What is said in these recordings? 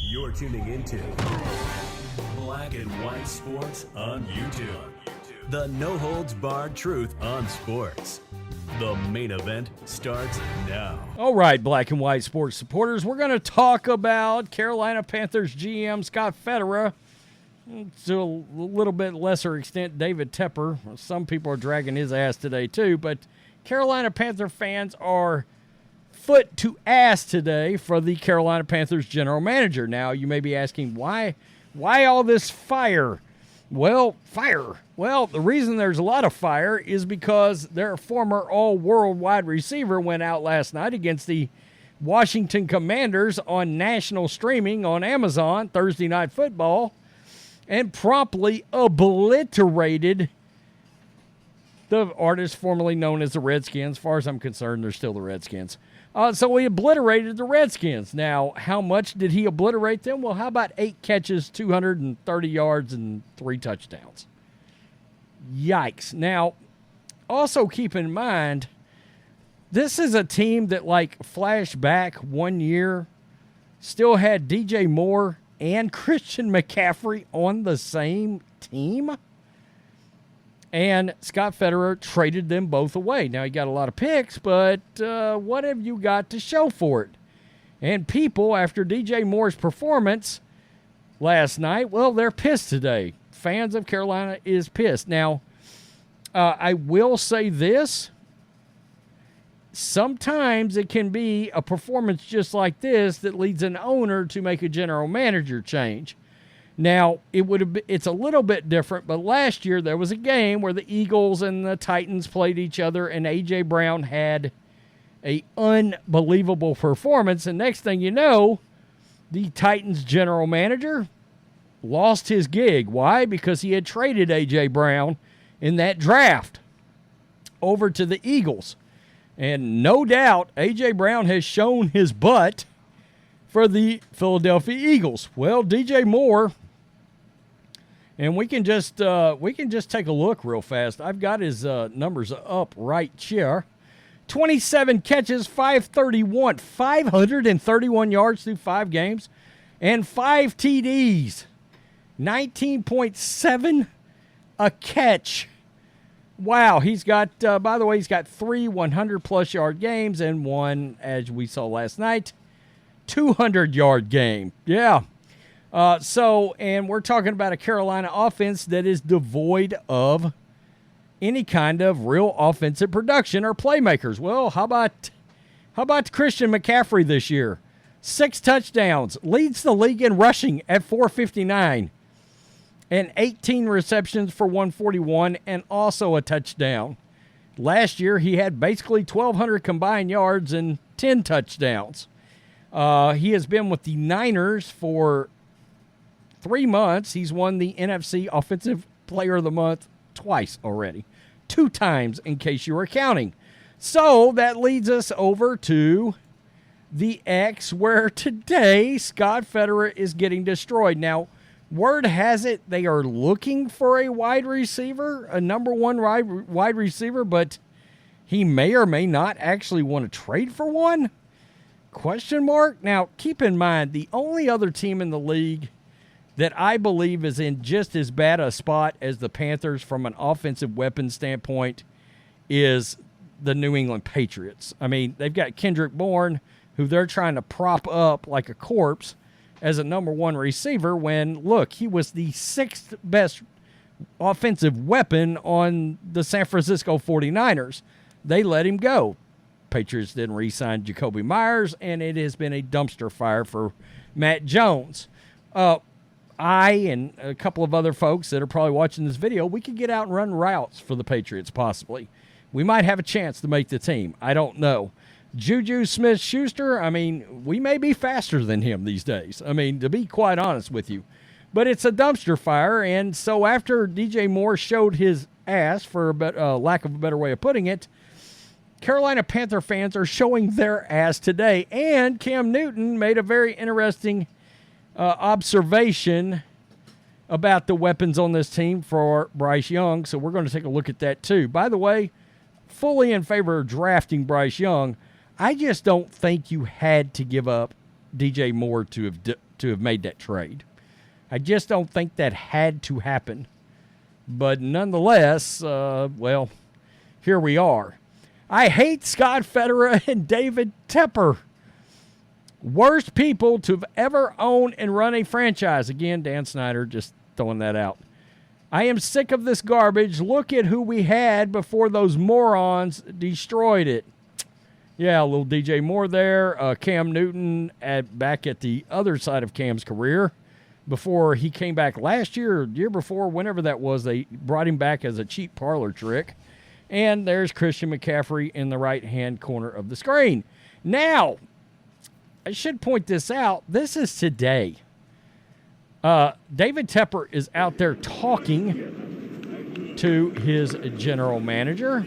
You're tuning into Black and White Sports on YouTube. The no-holds-barred truth on sports. The main event starts now. All right, Black and White Sports supporters, we're going to talk about Carolina Panthers GM Scott Fitterer. To a little bit lesser extent, David Tepper. Some people are dragging his ass today too, but Carolina Panther fans are foot to ass today for the Carolina Panthers general manager. Now, you may be asking, why all this fire? Well, the reason there's a lot of fire is because their former all-world wide receiver went out last night against the Washington Commanders on national streaming on Amazon, Thursday Night Football, and promptly obliterated the artist formerly known as the Redskins. As far as I'm concerned, they're still the Redskins. So he obliterated the Redskins. Now, how much did he obliterate them? Well, how about 8 catches, 230 yards, and 3 touchdowns? Yikes. Now, also keep in mind, this is a team that, like, flashed back 1 year, still had DJ Moore and Christian McCaffrey on the same team. And Scott Fitterer traded them both away. Now, he got a lot of picks, but what have you got to show for it? And people, after DJ Moore's performance last night, well, they're pissed today. Fans of Carolina is pissed. Now, I will say this. Sometimes it can be a performance just like this that leads an owner to make a general manager change. Now, it's a little bit different, but last year there was a game where the Eagles and the Titans played each other, and A.J. Brown had an unbelievable performance. And next thing you know, the Titans general manager lost his gig. Why? Because he had traded A.J. Brown in that draft over to the Eagles. And no doubt, A.J. Brown has shown his butt for the Philadelphia Eagles. Well, DJ Moore, and we can just take a look real fast. I've got his numbers up right here. 27 catches, 531 yards through 5 games, and 5 TDs. 19.7 a catch. Wow, he's got, by the way, he's got 3 100-plus yard games and 1, as we saw last night, 200-yard game. Yeah. And we're talking about a Carolina offense that is devoid of any kind of real offensive production or playmakers. Well, how about Christian McCaffrey this year? 6 touchdowns, leads the league in rushing at 459, and 18 receptions for 141, and also a touchdown. Last year, he had basically 1,200 combined yards and 10 touchdowns. He has been with the Niners for 3 months. He's won the NFC Offensive Player of the Month twice already. 2 times, in case you were counting. So that leads us over to the X, where today Scott Fitterer is getting destroyed. Now, word has it they are looking for a wide receiver, a number 1 wide receiver, but he may or may not actually want to trade for one? Question mark? Now, keep in mind, the only other team in the league that I believe is in just as bad a spot as the Panthers from an offensive weapon standpoint is the New England Patriots. I mean, they've got Kendrick Bourne, who they're trying to prop up like a corpse as a number 1 receiver when, look, he was the 6th best offensive weapon on the San Francisco 49ers. They let him go. Patriots didn't re-sign Jacoby Myers, and it has been a dumpster fire for Matt Jones. I and a couple of other folks that are probably watching this video, we could get out and run routes for the Patriots possibly. We might have a chance to make the team. I don't know. Juju Smith-Schuster, I mean, we may be faster than him these days. I mean, to be quite honest with you. But it's a dumpster fire, and so after DJ Moore showed his ass, for a lack of a better way of putting it, Carolina Panther fans are showing their ass today. And Cam Newton made a very interesting observation about the weapons on this team for Bryce Young, so we're going to take a look at that too. By the way, fully in favor of drafting Bryce Young. I just don't think you had to give up DJ Moore to have made that trade. I just don't think that had to happen. But nonetheless, well, here we are. I hate Scott Fitterer and David Tepper. Worst people to have ever owned and run a franchise. Again, Dan Snyder just throwing that out. I am sick of this garbage. Look at who we had before those morons destroyed it. Yeah, a little DJ Moore there. Cam Newton back at the other side of Cam's career. Before he came back last year or year before, whenever that was, they brought him back as a cheap parlor trick. And there's Christian McCaffrey in the right-hand corner of the screen. Now, I should point this out. This is today. David Tepper is out there talking to his general manager.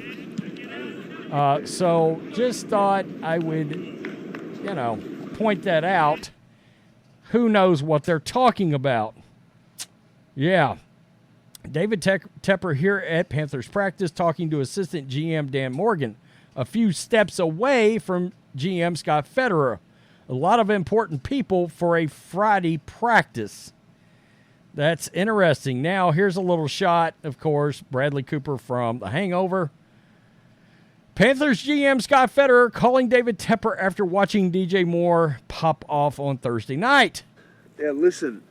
So just thought I would, point that out. Who knows what they're talking about? Yeah. David Tepper here at Panthers practice talking to assistant GM Dan Morgan, a few steps away from GM Scott Fitterer. A lot of important people for a Friday practice. That's interesting. Now, here's a little shot, of course, Bradley Cooper from The Hangover. Panthers GM Scott Fitterer calling David Tepper after watching DJ Moore pop off on Thursday night. Yeah, listen.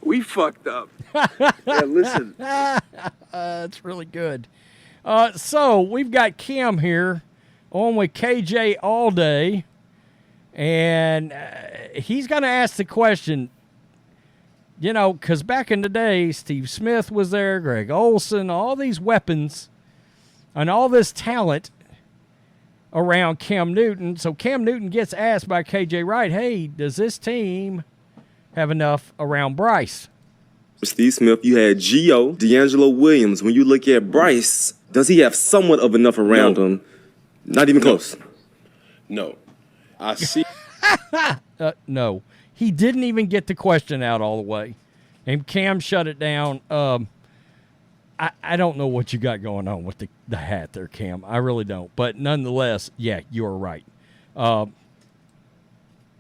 We fucked up. Yeah, listen. That's really good. So we've got Cam here on with KJ all day. And he's going to ask the question, because back in the day, Steve Smith was there, Greg Olson, all these weapons and all this talent around Cam Newton. So Cam Newton gets asked by KJ Wright, hey, does this team have enough around Bryce? Steve Smith, you had Gio, D'Angelo Williams. When you look at Bryce, does he have somewhat of enough around him? Not even close. No. I see. No. He didn't even get the question out all the way. And Cam shut it down. I don't know what you got going on with the hat there, Cam. I really don't. But nonetheless, yeah, you are right.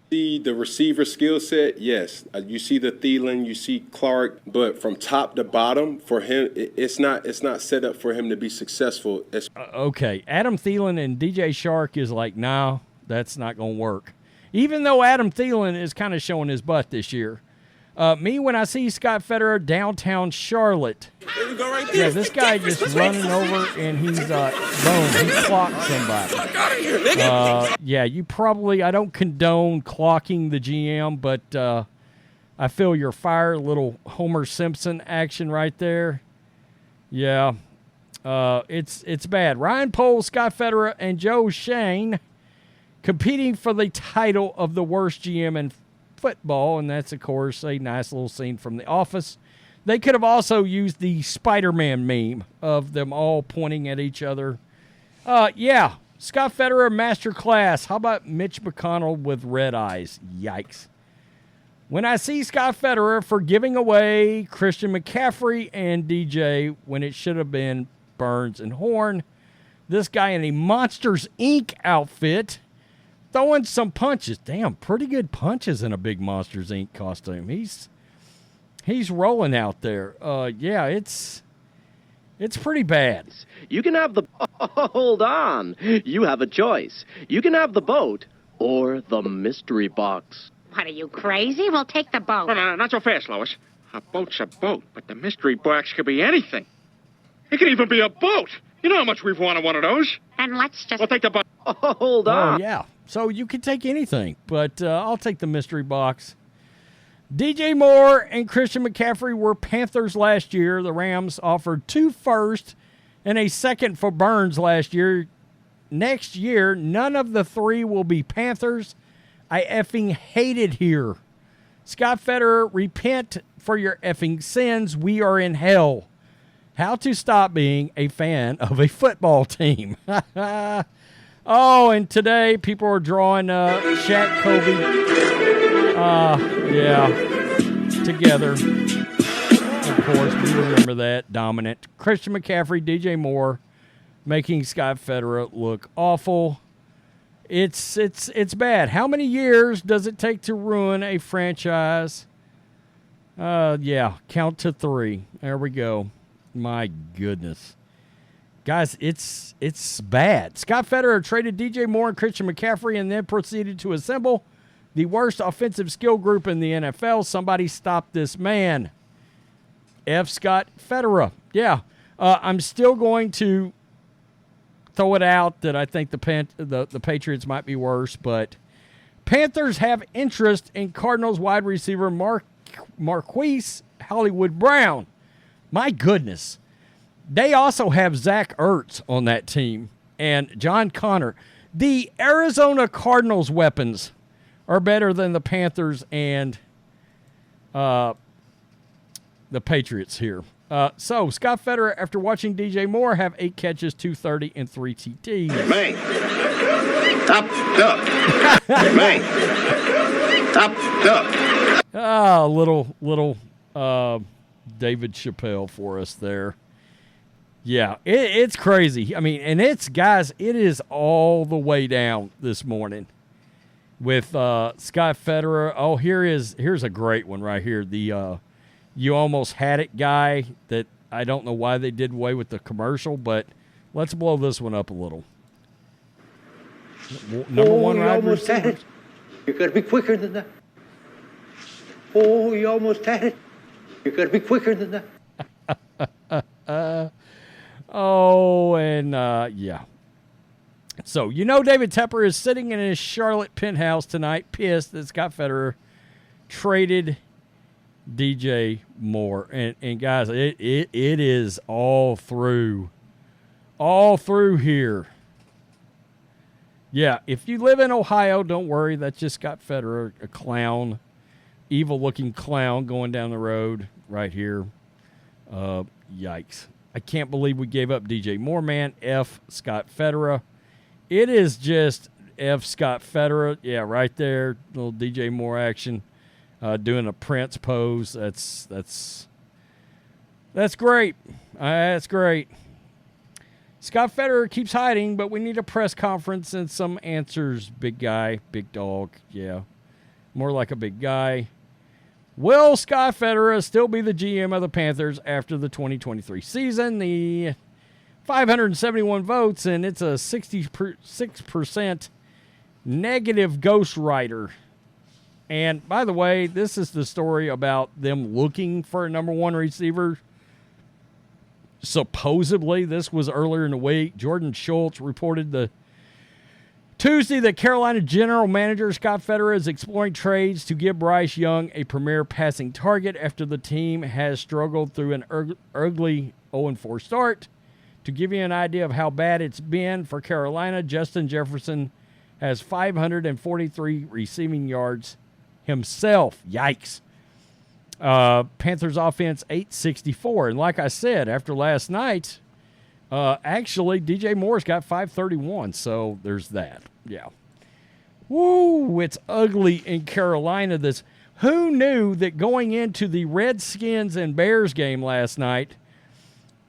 See the receiver skill set, yes. You see the Thielen, you see Clark, but from top to bottom, for him, it's not set up for him to be successful. Okay, Adam Thielen and DJ Shark is like, no, that's not going to work. Even though Adam Thielen is kind of showing his butt this year. When I see Scott Fitterer downtown Charlotte, yeah, this guy just running over and he's boom, he clocked somebody. Yeah, I don't condone clocking the GM, but I feel your fire. A little Homer Simpson action right there. Yeah, it's bad. Ryan Poles, Scott Fitterer, and Joe Shane competing for the title of the worst GM in football, and that's, of course, a nice little scene from The Office. They could have also used the Spider-Man meme of them all pointing at each other. Yeah, Scott Fitterer masterclass. How about Mitch McConnell with red eyes? Yikes. When I see Scott Fitterer for giving away Christian McCaffrey and DJ when it should have been Burns and Horn, this guy in a Monsters, Inc. outfit throwing some punches. Damn, pretty good punches in a big Monsters, Inc. costume. He's rolling out there. Yeah, it's pretty bad. You can have the... Hold on. You have a choice. You can have the boat or the mystery box. What, are you crazy? We'll take the boat. No, not so fast, Lois. A boat's a boat, but the mystery box could be anything. It could even be a boat. You know how much we've wanted one of those. Then let's just... We'll take the boat. Hold on. Oh, yeah. So you can take anything, but I'll take the mystery box. DJ Moore and Christian McCaffrey were Panthers last year. The Rams offered 2 firsts and a second for Burns last year. Next year, none of the 3 will be Panthers. I effing hate it here. Scott Fitterer, repent for your effing sins. We are in hell. How to stop being a fan of a football team. Oh, and today people are drawing Shaq, Kobe, together. Of course, we remember that. Dominant. Christian McCaffrey, DJ Moore. making Scott Fitterer look awful. It's bad. How many years does it take to ruin a franchise? Yeah, count to 3. There we go. My goodness. Guys, it's bad. Scott Fitterer traded DJ Moore and Christian McCaffrey and then proceeded to assemble the worst offensive skill group in the NFL. Somebody stop this man. F. Scott Fitterer. Yeah, I'm still going to throw it out that I think the Patriots might be worse, but Panthers have interest in Cardinals wide receiver Marquise Hollywood Brown. My goodness. They also have Zach Ertz on that team and John Connor. The Arizona Cardinals weapons are better than the Panthers and the Patriots here. So, Scott Fitterer, after watching DJ Moore have 8 catches, 230, and 3 TDs. Man. Top duck. Man. Top duck. Little David Chappelle for us there. Yeah, it's crazy. I mean, and guys, it is all the way down this morning with Scott Fitterer. Oh, here's a great one right here. The you almost had it guy that I don't know why they did away with the commercial, but let's blow this one up a little. Number one wide almost had it. You got to be quicker than that. Oh, you almost had it. You got to be quicker than that. Yeah. So, David Tepper is sitting in his Charlotte penthouse tonight, pissed that Scott Fitterer traded DJ Moore. And guys, it is all through here. Yeah, if you live in Ohio, don't worry. That's just Scott Fitterer, a clown, evil-looking clown going down the road right here. Yikes. I can't believe we gave up DJ Moore, man. F. Scott Fitterer. It is just F. Scott Fitterer. Yeah, right there. Little DJ Moore action. Doing a Prince pose. That's great. That's great. Scott Fitterer keeps hiding, but we need a press conference and some answers, big guy, big dog. Yeah, more like a big guy. Will Scott Fitterer still be the GM of the Panthers after the 2023 season? The 571 votes, and it's a 66% negative ghostwriter. And by the way, this is the story about them looking for a number one receiver. Supposedly, this was earlier in the week. Jordan Schultz reported the Tuesday that Carolina general manager Scott Fitterer is exploring trades to give Bryce Young a premier passing target after the team has struggled through an ugly 0-4 start. To give you an idea of how bad it's been for Carolina, Justin Jefferson has 543 receiving yards himself. Yikes. Panthers offense 864. And like I said, after last night, actually, DJ Moore's got 531. So there's that. Yeah. Woo, it's ugly in Carolina. Who knew that going into the Redskins and Bears game last night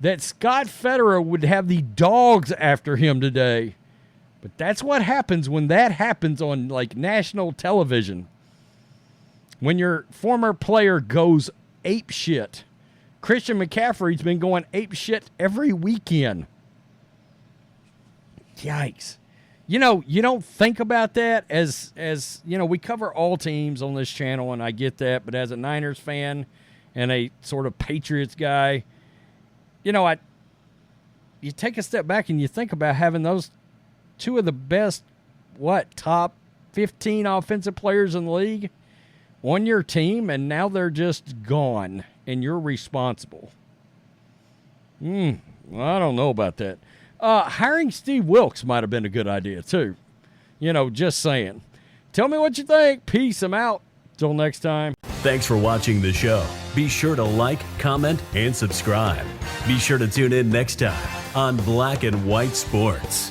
that Scott Fitterer would have the dogs after him today? But that's what happens when that happens on like national television. When your former player goes ape shit. Christian McCaffrey's been going ape shit every weekend. Yikes. You don't think about that as we cover all teams on this channel, and I get that, but as a Niners fan and a sort of Patriots guy, you take a step back and you think about having those two of the best, top 15 offensive players in the league on your team, and now they're just gone, and you're responsible. Well, I don't know about that. Hiring Steve Wilkes might have been a good idea, too. Just saying. Tell me what you think. Peace. I'm out. Till next time. Thanks for watching the show. Be sure to like, comment, and subscribe. Be sure to tune in next time on Black and White Sports.